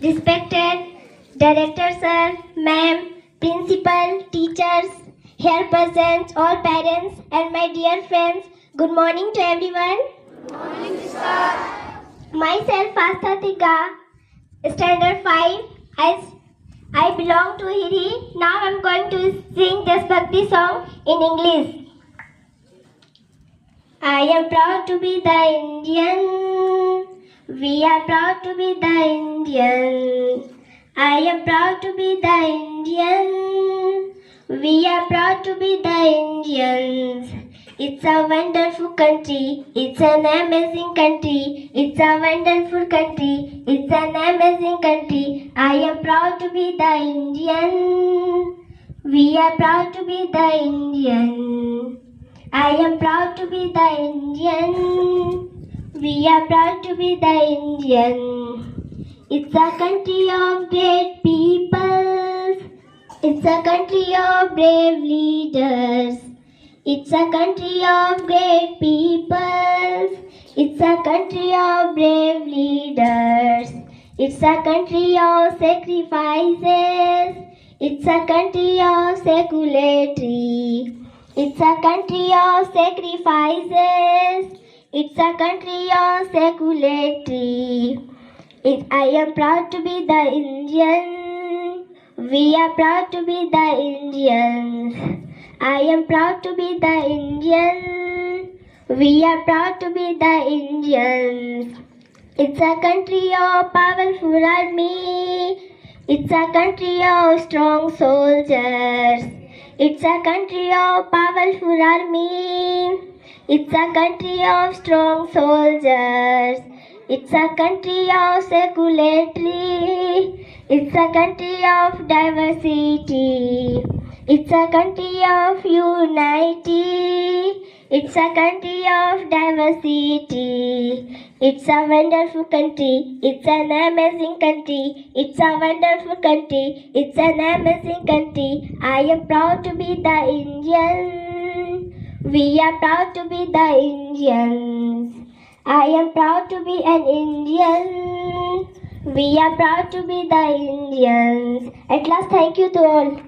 Respected Director Sir, Ma'am, Principal, teachers, here present, all parents and my dear friends, good morning to everyone. Good morning, sir. Myself Astha Tiga, Standard 5. I belong to Hiri. Now I am going to sing this Bhakti song in English. I am proud to be the Indian. We are proud to be the Indian. I am proud to be the Indian. We are proud to be the Indians. It's a wonderful country. It's an amazing country. It's a wonderful country. It's an amazing country. I am proud to be the Indian. We are proud to be the Indian. I am proud to be the Indian. We are proud to be the Indian. It's a country of great peoples. It's a country of brave leaders. It's a country of great peoples. It's a country of brave leaders. It's a country of sacrifices. It's a country of secularity. It's a country of sacrifices. It's a country of secularity. I am proud to be the Indian. We are proud to be the Indians. I am proud to be the Indian. We are proud to be the Indians. It's a country of powerful army. It's a country of strong soldiers. It's a country of powerful army. It's a country of strong soldiers. It's a country of secularity. It's a country of diversity. It's a country of unity. It's a country of diversity. It's a wonderful country. It's an amazing country. It's a wonderful country. It's an amazing country. I am proud to be the Indian. We are proud to be the Indians. I am proud to be an Indian. We are proud to be the Indians. At last, thank you to all.